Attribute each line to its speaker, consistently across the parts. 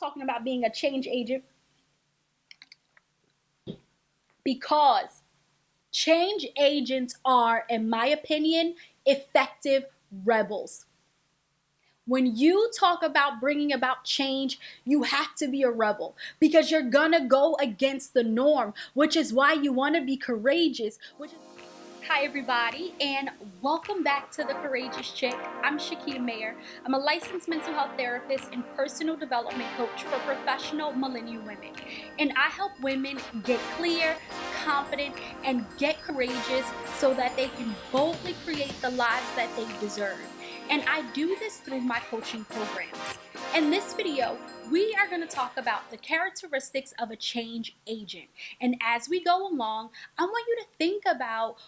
Speaker 1: talking about being a change agent because change agents are, in my opinion, effective rebels. When you talk about bringing about change, you have to be a rebel because you're gonna go against the norm, which is why you want to be courageous. Hi, everybody, and welcome back to The Courageous Chick. I'm Shakita Mayer. I'm a licensed mental health therapist and personal development coach for professional millennial women. And I help women get clear, confident, and get courageous so that they can boldly create the lives that they deserve. And I do this through my coaching programs. In this video, we are going to talk about the characteristics of a change agent. And as we go along, I want you to think about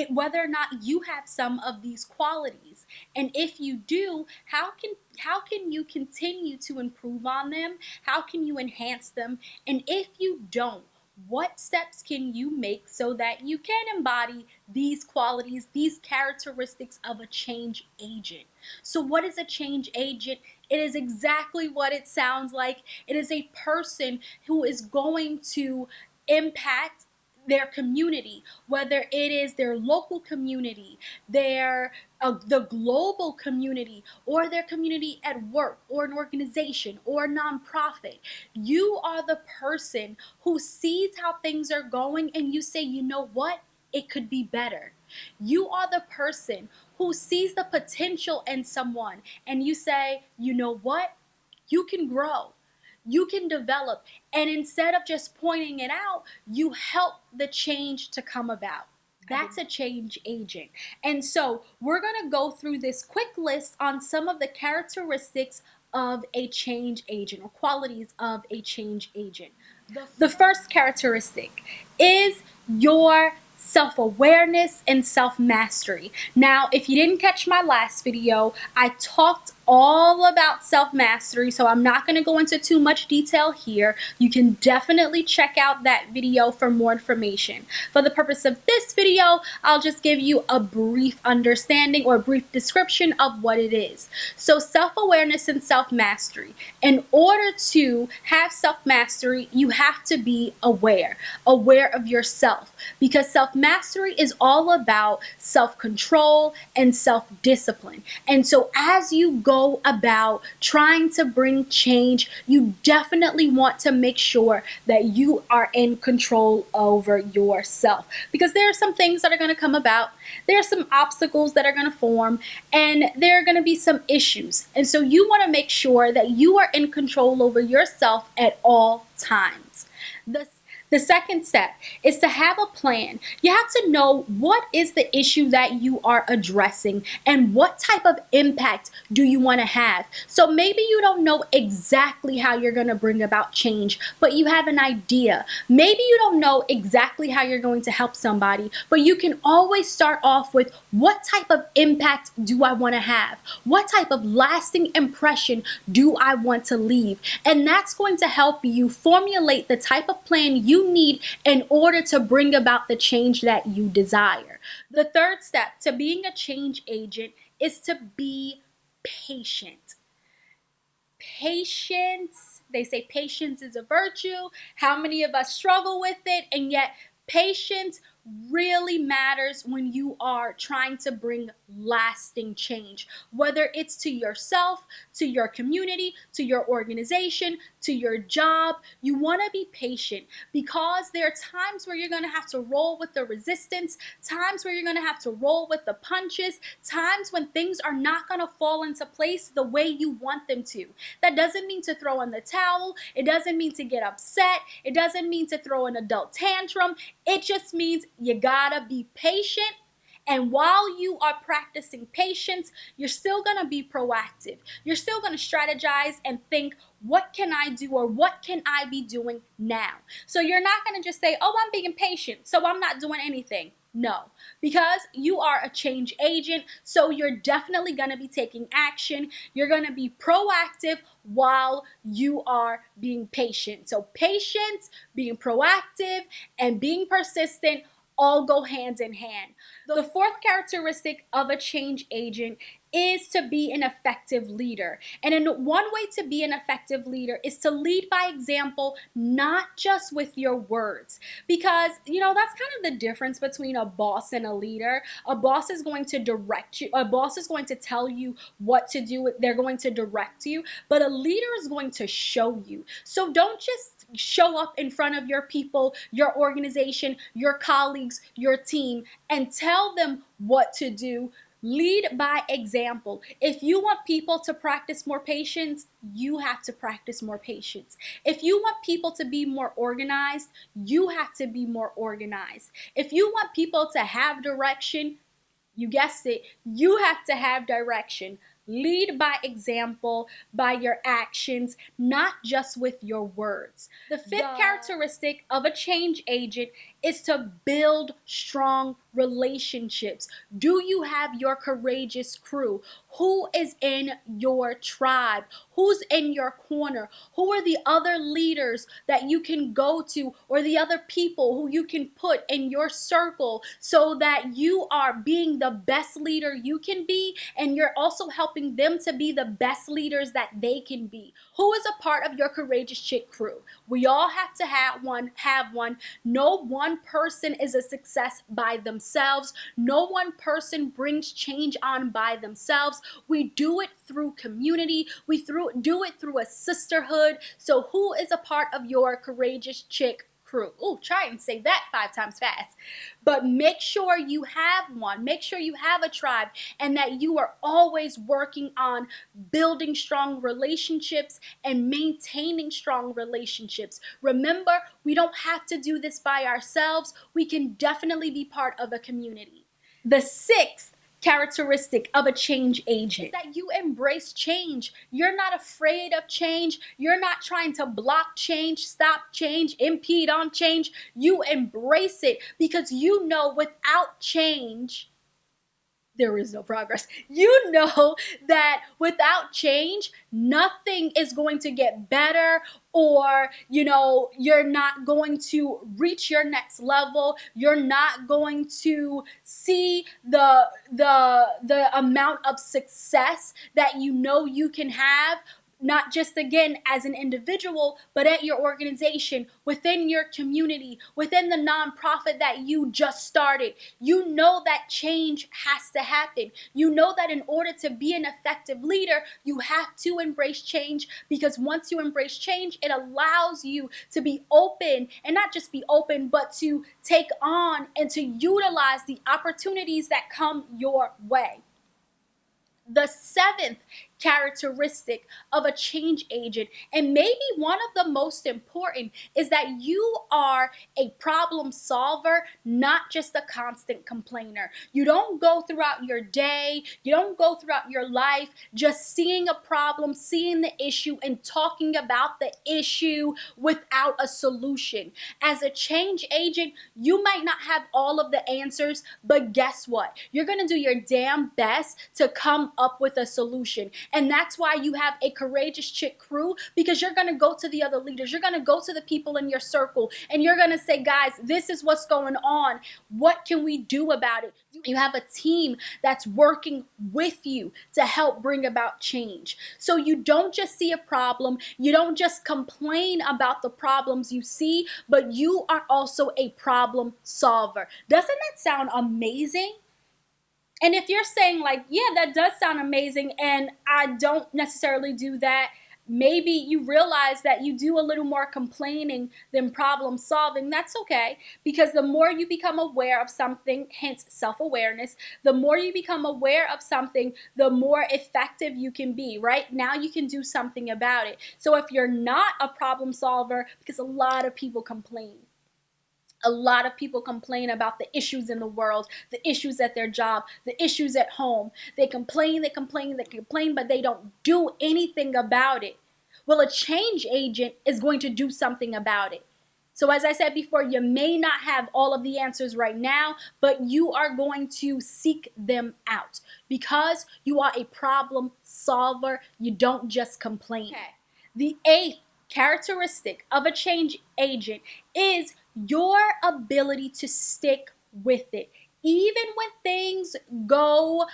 Speaker 1: whether or not you have some of these qualities, and if you do, how can you continue to improve on them? How can you enhance them? And if you don't, what steps can you make so that you can embody these qualities, these characteristics of a change agent? So what is a change agent? It is exactly what it sounds like. It is a person who is going to impact their community, whether it is their local community, the global community, or their community at work, or an organization, or a nonprofit. You are the person who sees how things are going and you say, you know what? It could be better. You are the person who sees the potential in someone and you say, you know what? You can grow. You can develop. And instead of just pointing it out, you help the change to come about. That's a change agent. And so we're going to go through this quick list on some of the characteristics of a change agent, or qualities of a change agent. The first characteristic is your self-awareness and self-mastery. Now, if you didn't catch my last video, I talked all about self-mastery, so I'm not going to go into too much detail here. You can definitely check out that video for more information. For the purpose of this video, I'll just give you a brief understanding or a brief description of what it is. So self-awareness and self-mastery. In order to have self-mastery, you have to be aware of yourself, because self-mastery is all about self-control and self-discipline. And so as you go about trying to bring change, you definitely want to make sure that you are in control over yourself, because there are some things that are going to come about. There are some obstacles that are going to form, and there are going to be some issues. And so you want to make sure that you are in control over yourself at all times. The second step is to have a plan. You have to know what is the issue that you are addressing and what type of impact do you want to have. So maybe you don't know exactly how you're going to bring about change, but you have an idea. Maybe you don't know exactly how you're going to help somebody, but you can always start off with, what type of impact do I want to have? What type of lasting impression do I want to leave? And that's going to help you formulate the type of plan you need in order to bring about the change that you desire. The third step to being a change agent is to be patient. Patience, they say patience is a virtue. How many of us struggle with it? And yet patience really matters when you are trying to bring lasting change, whether it's to yourself, to your community, to your organization, to your job. You want to be patient, because there are times where you're going to have to roll with the resistance, times where you're going to have to roll with the punches, times when things are not going to fall into place the way you want them to. That doesn't mean to throw in the towel. It doesn't mean to get upset. It doesn't mean to throw an adult tantrum. It just means you gotta be patient. And while you are practicing patience, you're still going to be proactive. You're still going to strategize and think, what can I do, or what can I be doing now? So you're not going to just say, oh, I'm being patient, so I'm not doing anything. No, because you are a change agent, so you're definitely going to be taking action. You're going to be proactive while you are being patient. So patience, being proactive, and being persistent all go hand in hand. The fourth characteristic of a change agent is to be an effective leader. And in one way to be an effective leader is to lead by example, not just with your words. Because, that's kind of the difference between a boss and a leader. A boss is going to direct you. A boss is going to tell you what to do. They're going to direct you. But a leader is going to show you. So don't just show up in front of your people, your organization, your colleagues, your team, and tell them what to do. Lead by example. If you want people to practice more patience, you have to practice more patience. If you want people to be more organized, you have to be more organized. If you want people to have direction, you guessed it, you have to have direction. Lead by example, by your actions, not just with your words. The fifth characteristic of a change agent is to build strong relationships. Do you have your courageous crew? Who is in your tribe? Who's in your corner? Who are the other leaders that you can go to, or the other people who you can put in your circle so that you are being the best leader you can be, and you're also helping them to be the best leaders that they can be? Who is a part of your courageous chick crew? We all have to have one. No one person is a success by themselves. No one person brings change on by themselves. We do it through community. We do it through a sisterhood. So who is a part of your courageous chick crew? Oh, try and say that 5 times fast. But make sure you have one. Make sure you have a tribe, and that you are always working on building strong relationships and maintaining strong relationships. Remember, we don't have to do this by ourselves. We can definitely be part of a community. The sixth characteristic of a change agent is that you embrace change. You're not afraid of change. You're not trying to block change, stop change, impede on change. You embrace it because you know without change, there is no progress. You know that without change, nothing is going to get better, or you're not going to reach your next level. You're not going to see the amount of success that you can have, not just again as an individual, but at your organization, within your community, within the nonprofit that you just started. You know that change has to happen. You know that in order to be an effective leader, you have to embrace change, because once you embrace change, it allows you to be open, and not just be open, but to take on and to utilize the opportunities that come your way. The seventh characteristic of a change agent, and maybe one of the most important, is that you are a problem solver, not just a constant complainer. You don't go throughout your day, you don't go throughout your life just seeing a problem, seeing the issue, and talking about the issue without a solution. As a change agent, you might not have all of the answers, but guess what? You're going to do your damn best to come up with a solution. And that's why you have a courageous chick crew, because you're going to go to the other leaders. You're going to go to the people in your circle, and you're going to say, guys, this is what's going on. What can we do about it? You have a team that's working with you to help bring about change. So you don't just see a problem. You don't just complain about the problems you see, but you are also a problem solver. Doesn't that sound amazing? And if you're saying like, yeah, that does sound amazing, and I don't necessarily do that, maybe you realize that you do a little more complaining than problem solving. That's okay, because the more you become aware of something, hence self-awareness, the more you become aware of something, the more effective you can be, right? Now you can do something about it. So if you're not a problem solver, because a lot of people complain. A lot of people complain about the issues in the world, the issues at their job, the issues at home. They complain, but they don't do anything about it. Well, a change agent is going to do something about it. So as I said before, you may not have all of the answers right now, but you are going to seek them out because you are a problem solver. You don't just complain. Okay. The eighth characteristic of a change agent is your ability to stick with it. Even when things go,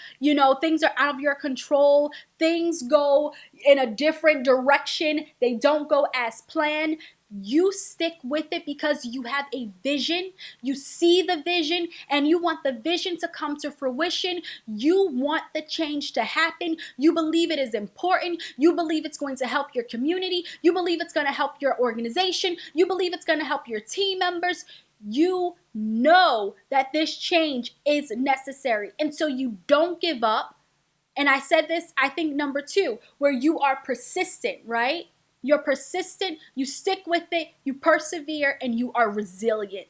Speaker 1: things are out of your control, things go in a different direction, they don't go as planned, you stick with it because you have a vision. You see the vision and you want the vision to come to fruition. You want the change to happen. You believe it is important. You believe it's going to help your community. You believe it's going to help your organization. You believe it's going to help your team members. You know that this change is necessary. And so you don't give up. And I said this, I think number 2, where you are persistent, right? You're persistent, you stick with it, you persevere, and you are resilient.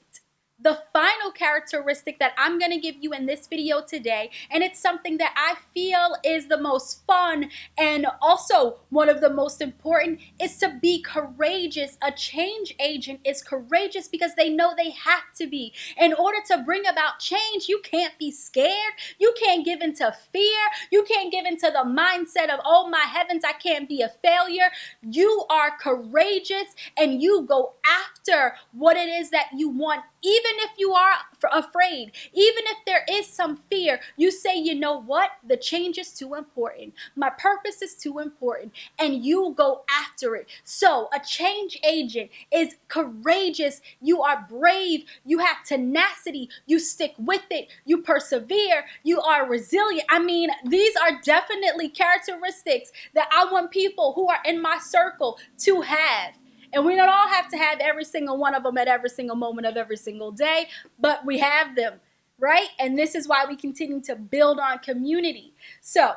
Speaker 1: The final characteristic that I'm going to give you in this video today, and it's something that I feel is the most fun and also one of the most important, is to be courageous. A change agent is courageous because they know they have to be. In order to bring about change, you can't be scared. You can't give into fear. You can't give into the mindset of, oh my heavens, I can't be a failure. You are courageous and you go after what it is that you want. Even if you are afraid, even if there is some fear, you say, you know what? The change is too important. My purpose is too important. And you go after it. So a change agent is courageous. You are brave. You have tenacity. You stick with it. You persevere. You are resilient. I mean, these are definitely characteristics that I want people who are in my circle to have. And we don't all have to have every single one of them at every single moment of every single day, but we have them, right? And this is why we continue to build on community. So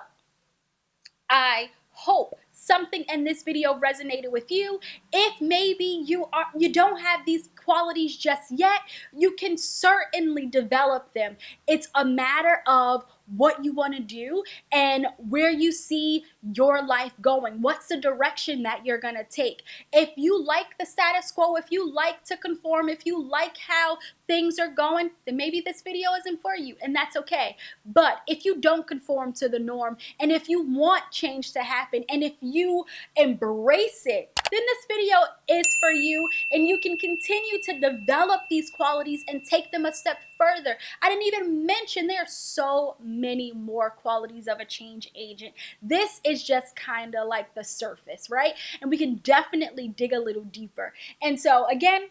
Speaker 1: I hope something in this video resonated with you. If maybe you don't have these qualities just yet, you can certainly develop them. It's a matter of what you want to do and where you see your life going. What's the direction that you're going to take? If you like the status quo, if you like to conform, if you like how things are going, then maybe this video isn't for you, and that's okay. But if you don't conform to the norm, and if you want change to happen, and if you embrace it, then this video is for you, and you can continue to develop these qualities and take them a step further. I didn't even mention there are so many more qualities of a change agent. This is just kind of like the surface, right? And we can definitely dig a little deeper. And so again,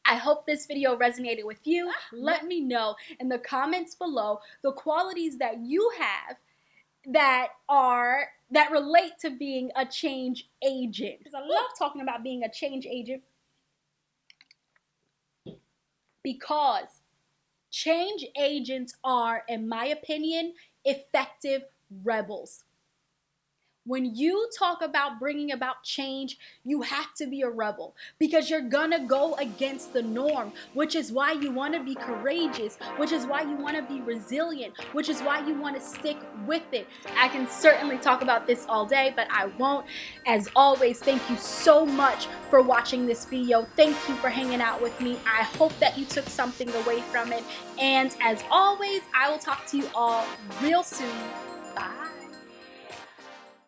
Speaker 1: I hope this video resonated with you. Let me know in the comments below the qualities that you have that relate to being a change agent. Because I love talking about being a change agent, because change agents are, in my opinion, effective rebels. When you talk about bringing about change, you have to be a rebel because you're gonna go against the norm, which is why you want to be courageous, which is why you want to be resilient, which is why you want to stick with it. I can certainly talk about this all day, but I won't. As always, thank you so much for watching this video. Thank you for hanging out with me. I hope that you took something away from it. And as always, I will talk to you all real soon. Bye.